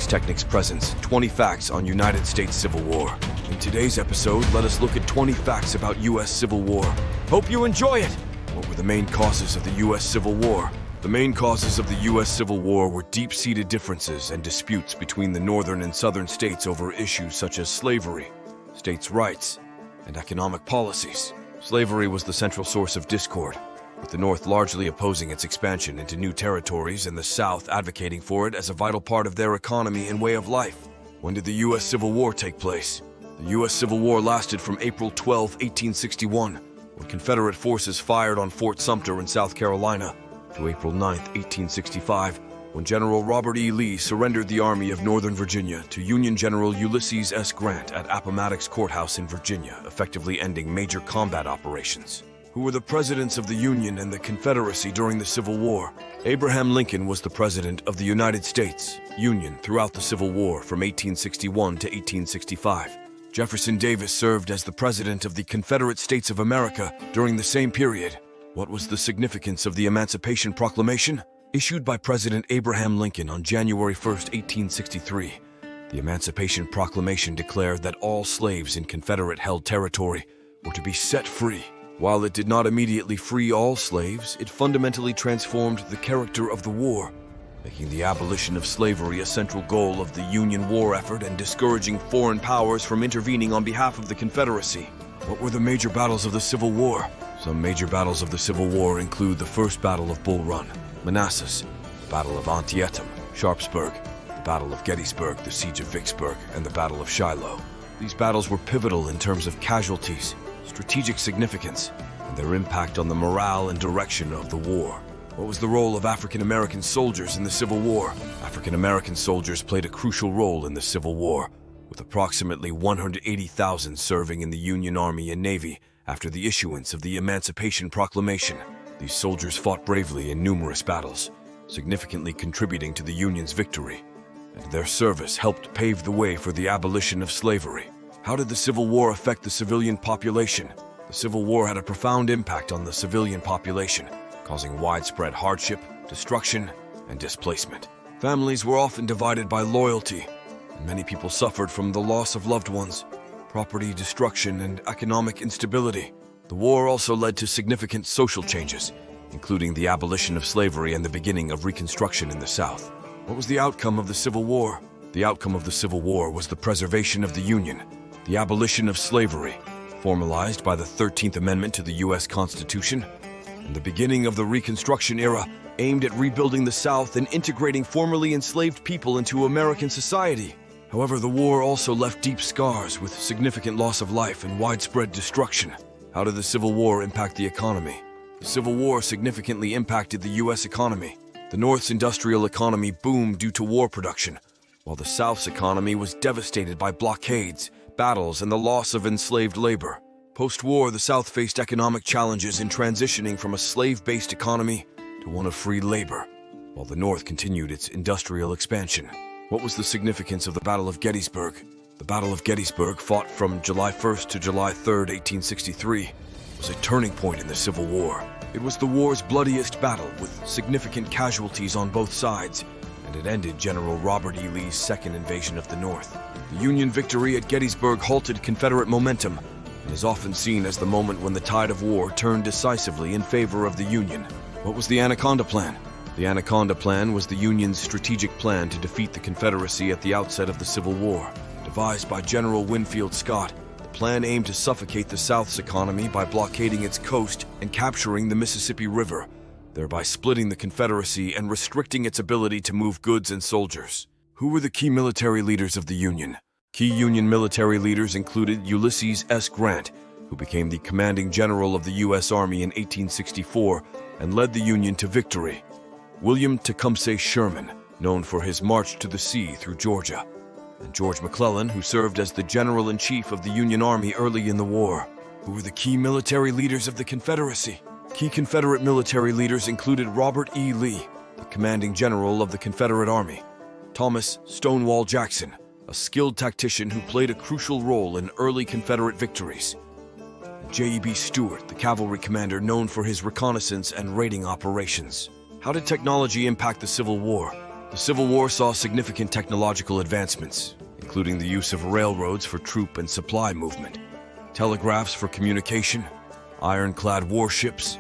xTechnix presents 20 Facts on United States Civil War. In today's episode, let us look at 20 facts about U.S. Civil War. Hope you enjoy it! What were the main causes of the U.S. Civil War? The main causes of the U.S. Civil War were deep-seated differences and disputes between the northern and southern states over issues such as slavery, states' rights, and economic policies. Slavery was the central source of discord, with the North largely opposing its expansion into new territories and the South advocating for it as a vital part of their economy and way of life. When did the U.S. Civil War take place? The U.S. Civil War lasted from April 12, 1861, when Confederate forces fired on Fort Sumter in South Carolina, to April 9, 1865, when General Robert E. Lee surrendered the Army of Northern Virginia to Union General Ulysses S. Grant at Appomattox Courthouse in Virginia, effectively ending major combat operations. Who were the presidents of the Union and the Confederacy during the Civil War? Abraham Lincoln was the president of the United States, Union, throughout the Civil War from 1861 to 1865. Jefferson Davis served as the president of the Confederate States of America during the same period. What was the significance of the Emancipation Proclamation? Issued by President Abraham Lincoln on January 1, 1863, the Emancipation Proclamation declared that all slaves in Confederate-held territory were to be set free. While it did not immediately free all slaves, it fundamentally transformed the character of the war, making the abolition of slavery a central goal of the Union war effort and discouraging foreign powers from intervening on behalf of the Confederacy. What were the major battles of the Civil War? Some major battles of the Civil War include the First Battle of Bull Run, Manassas, the Battle of Antietam, Sharpsburg, the Battle of Gettysburg, the Siege of Vicksburg, and the Battle of Shiloh. These battles were pivotal in terms of casualties, strategic significance, and their impact on the morale and direction of the war. What was the role of African American soldiers in the Civil War? African American soldiers played a crucial role in the Civil War, with approximately 180,000 serving in the Union Army and Navy after the issuance of the Emancipation Proclamation. These soldiers fought bravely in numerous battles, significantly contributing to the Union's victory, and their service helped pave the way for the abolition of slavery. How did the Civil War affect the civilian population? The Civil War had a profound impact on the civilian population, causing widespread hardship, destruction, and displacement. Families were often divided by loyalty, and many people suffered from the loss of loved ones, property destruction, and economic instability. The war also led to significant social changes, including the abolition of slavery and the beginning of Reconstruction in the South. What was the outcome of the Civil War? The outcome of the Civil War was the preservation of the Union, the abolition of slavery, formalized by the 13th Amendment to the U.S. Constitution, and the beginning of the Reconstruction era, aimed at rebuilding the South and integrating formerly enslaved people into American society. However, the war also left deep scars with significant loss of life and widespread destruction. How did the Civil War impact the economy? The Civil War significantly impacted the U.S. economy. The North's industrial economy boomed due to war production, while the South's economy was devastated by blockades, battles, and the loss of enslaved labor. Post-war, the South faced economic challenges in transitioning from a slave-based economy to one of free labor, while the North continued its industrial expansion. What was the significance of the Battle of Gettysburg? The Battle of Gettysburg, fought from July 1st to July 3rd, 1863, was a turning point in the Civil War. It was the war's bloodiest battle, with significant casualties on both sides, and it ended General Robert E. Lee's second invasion of the North. The Union victory at Gettysburg halted Confederate momentum, and is often seen as the moment when the tide of war turned decisively in favor of the Union. What was the Anaconda Plan? The Anaconda Plan was the Union's strategic plan to defeat the Confederacy at the outset of the Civil War. Devised by General Winfield Scott, the plan aimed to suffocate the South's economy by blockading its coast and capturing the Mississippi River, thereby splitting the Confederacy and restricting its ability to move goods and soldiers. Who were the key military leaders of the Union? Key Union military leaders included Ulysses S. Grant, who became the commanding general of the U.S. Army in 1864 and led the Union to victory. William Tecumseh Sherman, known for his march to the sea through Georgia, and George McClellan, who served as the General-in-Chief of the Union Army early in the war. Who were the key military leaders of the Confederacy? Key Confederate military leaders included Robert E. Lee, the commanding general of the Confederate Army, Thomas Stonewall Jackson, a skilled tactician who played a crucial role in early Confederate victories, and J.E.B. Stuart, the cavalry commander known for his reconnaissance and raiding operations. How did technology impact the Civil War? The Civil War saw significant technological advancements, including the use of railroads for troop and supply movement, telegraphs for communication, ironclad warships,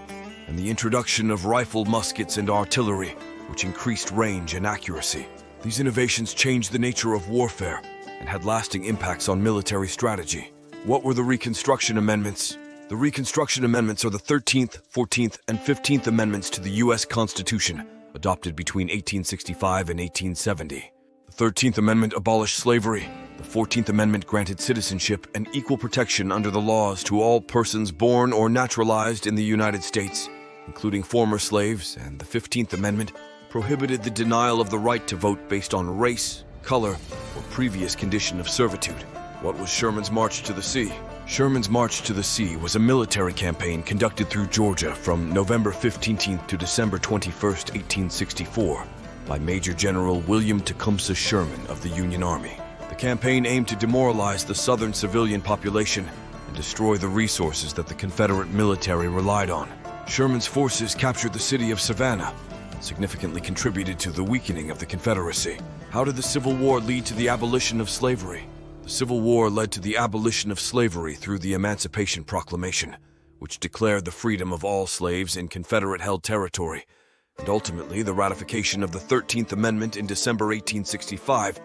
and the introduction of rifled muskets and artillery, which increased range and accuracy. These innovations changed the nature of warfare and had lasting impacts on military strategy. What were the Reconstruction Amendments? The Reconstruction Amendments are the 13th, 14th, and 15th Amendments to the U.S. Constitution, adopted between 1865 and 1870. The 13th Amendment abolished slavery. The 14th Amendment granted citizenship and equal protection under the laws to all persons born or naturalized in the United States, including former slaves, and the 15th Amendment prohibited the denial of the right to vote based on race, color, or previous condition of servitude. What was Sherman's March to the Sea? Sherman's March to the Sea was a military campaign conducted through Georgia from November 15th to December 21st, 1864, by Major General William Tecumseh Sherman of the Union Army. The campaign aimed to demoralize the Southern civilian population and destroy the resources that the Confederate military relied on. Sherman's forces captured the city of Savannah and significantly contributed to the weakening of the Confederacy. How did the Civil War lead to the abolition of slavery? The Civil War led to the abolition of slavery through the Emancipation Proclamation, which declared the freedom of all slaves in Confederate-held territory, and ultimately the ratification of the 13th Amendment in December 1865,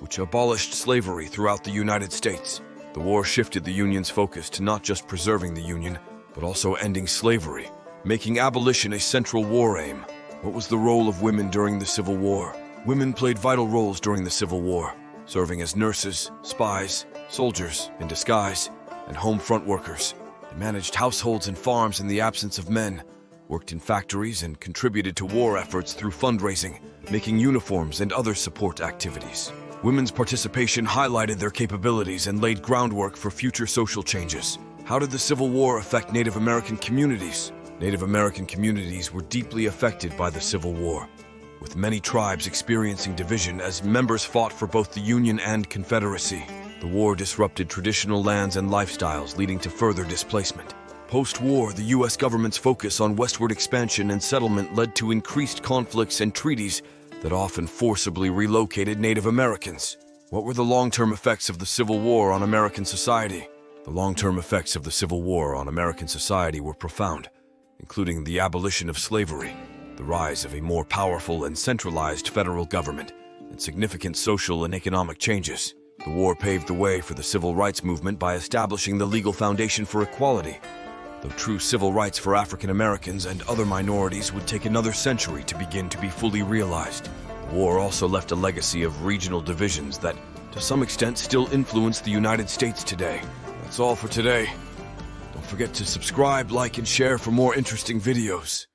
which abolished slavery throughout the United States. The war shifted the Union's focus to not just preserving the Union, but also ending slavery, making abolition a central war aim. What was the role of women during the Civil War? Women played vital roles during the Civil War, serving as nurses, spies, soldiers in disguise, and home front workers. They managed households and farms in the absence of men, worked in factories, and contributed to war efforts through fundraising, making uniforms and other support activities. Women's participation highlighted their capabilities and laid groundwork for future social changes. How did the Civil War affect Native American communities? Native American communities were deeply affected by the Civil War, with many tribes experiencing division as members fought for both the Union and Confederacy. The war disrupted traditional lands and lifestyles, leading to further displacement. Post-war, the U.S. government's focus on westward expansion and settlement led to increased conflicts and treaties that often forcibly relocated Native Americans. What were the long-term effects of the Civil War on American society? The long-term effects of the Civil War on American society were profound, including the abolition of slavery, the rise of a more powerful and centralized federal government, and significant social and economic changes. The war paved the way for the civil rights movement by establishing the legal foundation for equality, though true civil rights for African Americans and other minorities would take another century to begin to be fully realized. The war also left a legacy of regional divisions that, to some extent, still influence the United States today. That's all for today. Don't forget to subscribe, like, and share for more interesting videos.